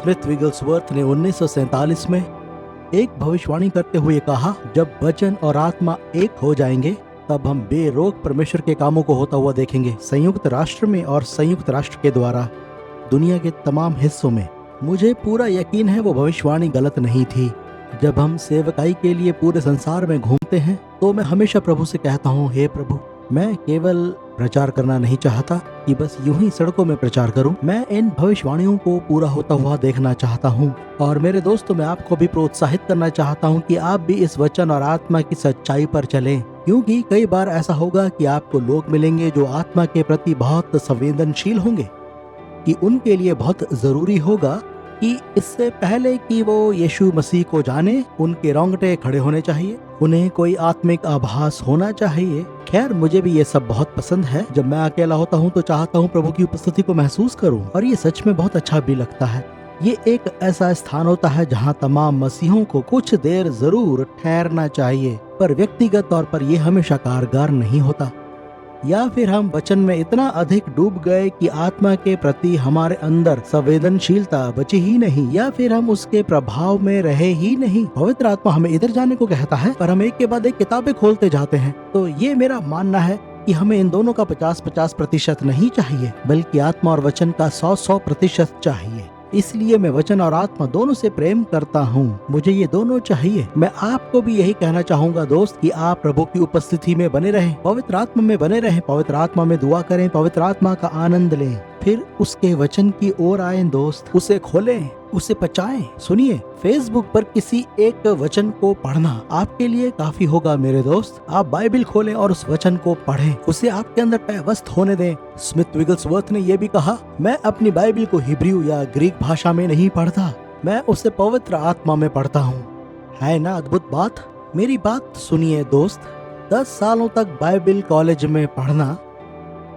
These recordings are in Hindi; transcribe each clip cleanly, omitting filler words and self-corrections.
स्मिथ विगल्सवर्थ ने 1947 में एक भविष्यवाणी करते हुए कहा, जब वचन और आत्मा एक हो जाएंगे तब हम बेरोक परमेश्वर के कामों को होता हुआ देखेंगे, संयुक्त राष्ट्र में और संयुक्त राष्ट्र के द्वारा दुनिया के तमाम हिस्सों में। मुझे पूरा यकीन है वो भविष्यवाणी गलत नहीं थी। जब हम सेवकाई के लिए पूरे संसार में घूमते हैं तो मैं हमेशा प्रभु से कहता हूँ, हे प्रभु, मैं केवल प्रचार करना नहीं चाहता कि बस यूं ही सड़कों में प्रचार करूं। मैं इन भविष्यवाणियों को पूरा होता हुआ देखना चाहता हूं। और मेरे दोस्तों, मैं आपको भी प्रोत्साहित करना चाहता हूं कि आप भी इस वचन और आत्मा की सच्चाई पर चलें, क्योंकि कई बार ऐसा होगा कि आपको लोग मिलेंगे जो आत्मा के प्रति बहुत संवेदनशील होंगे, कि उनके लिए बहुत जरूरी होगा कि इससे पहले कि वो यीशु मसीह को जाने, उनके रोंगटे खड़े होने चाहिए, उन्हें कोई आत्मिक आभास होना चाहिए। खैर, मुझे भी ये सब बहुत पसंद है। जब मैं अकेला होता हूँ तो चाहता हूँ प्रभु की उपस्थिति को महसूस करूँ, और ये सच में बहुत अच्छा भी लगता है। ये एक ऐसा स्थान होता है जहाँ तमाम मसीहों को कुछ देर जरूर ठहरना चाहिए, पर व्यक्तिगत तौर पर यह हमेशा कारगर नहीं होता। या फिर हम वचन में इतना अधिक डूब गए कि आत्मा के प्रति हमारे अंदर संवेदनशीलता बची ही नहीं, या फिर हम उसके प्रभाव में रहे ही नहीं। पवित्र आत्मा हमें इधर जाने को कहता है, पर हम एक के बाद एक किताबें खोलते जाते हैं। तो ये मेरा मानना है कि हमें इन दोनों का 50-50% नहीं चाहिए, बल्कि आत्मा और वचन का 100% चाहिए। इसलिए मैं वचन और आत्मा दोनों से प्रेम करता हूँ। मुझे ये दोनों चाहिए। मैं आपको भी यही कहना चाहूँगा दोस्त, कि आप प्रभु की उपस्थिति में बने रहें, पवित्र आत्मा में बने रहें, पवित्र आत्मा में दुआ करें, पवित्र आत्मा का आनंद लें, फिर उसके वचन की ओर आए दोस्त, उसे खोलें, उसे पचाएं। सुनिए, फेसबुक पर किसी एक वचन को पढ़ना आपके लिए काफी होगा मेरे दोस्त। आप बाइबल खोलें और उस वचन को पढ़ें, उसे आपके अंदर पैवस्त होने दें। स्मिथ विगल्सवर्थ ने यह भी कहा, मैं अपनी बाइबल को हिब्रू या ग्रीक भाषा में नहीं पढ़ता, मैं उसे पवित्र आत्मा में पढ़ता हूँ। है ना अद्भुत बात? मेरी बात सुनिए दोस्त, 10 सालों तक बाइबल कॉलेज में पढ़ना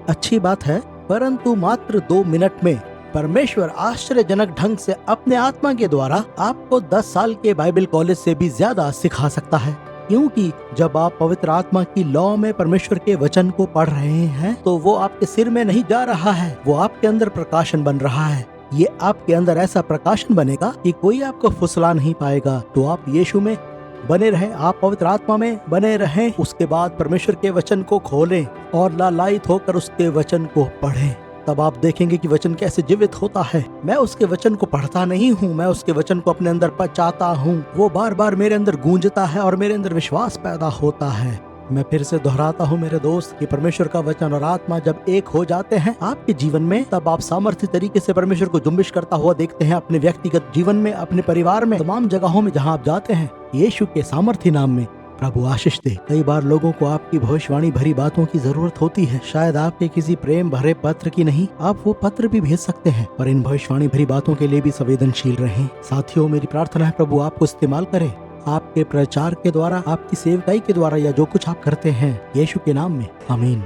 अच्छी बात है, परंतु मात्र 2 मिनट में परमेश्वर आश्चर्यजनक ढंग से अपने आत्मा के द्वारा आपको 10 साल के बाइबल कॉलेज से भी ज्यादा सिखा सकता है। क्योंकि जब आप पवित्र आत्मा की लौ में परमेश्वर के वचन को पढ़ रहे हैं तो वो आपके सिर में नहीं जा रहा है, वो आपके अंदर प्रकाशन बन रहा है। ये आपके अंदर ऐसा प्रकाशन बनेगा कि कोई आपको फुसला नहीं पाएगा। तो आप यीशु में बने रहें, आप पवित्र आत्मा में बने रहें। उसके बाद परमेश्वर के वचन को खोलें और लालायित होकर उसके वचन को पढ़ें। तब आप देखेंगे कि वचन कैसे जीवित होता है। मैं उसके वचन को पढ़ता नहीं हूँ, मैं उसके वचन को अपने अंदर पचाता हूँ। वो बार बार मेरे अंदर गूंजता है और मेरे अंदर विश्वास पैदा होता है। मैं फिर से दोहराता हूँ मेरे दोस्त, कि परमेश्वर का वचन और आत्मा जब एक हो जाते हैं आपके जीवन में, तब आप सामर्थ्य तरीके से परमेश्वर को जुम्बिश करता हुआ देखते हैं, अपने व्यक्तिगत जीवन में, अपने परिवार में, तमाम जगहों में जहाँ आप जाते हैं। यीशु के सामर्थ्य नाम में प्रभु आशीष दे। कई बार लोगों को आपकी भविष्यवाणी भरी बातों की जरूरत होती है, शायद आपके किसी प्रेम भरे पत्र की नहीं, आप वो पत्र भी भेज सकते हैं, पर इन भविष्यवाणी भरी बातों के लिए भी संवेदनशील रहें। साथियों, मेरी प्रार्थना है प्रभु आपको इस्तेमाल करे, आपके प्रचार के द्वारा, आपकी सेवकाई के द्वारा, या जो कुछ आप करते हैं, यीशु के नाम में, आमीन।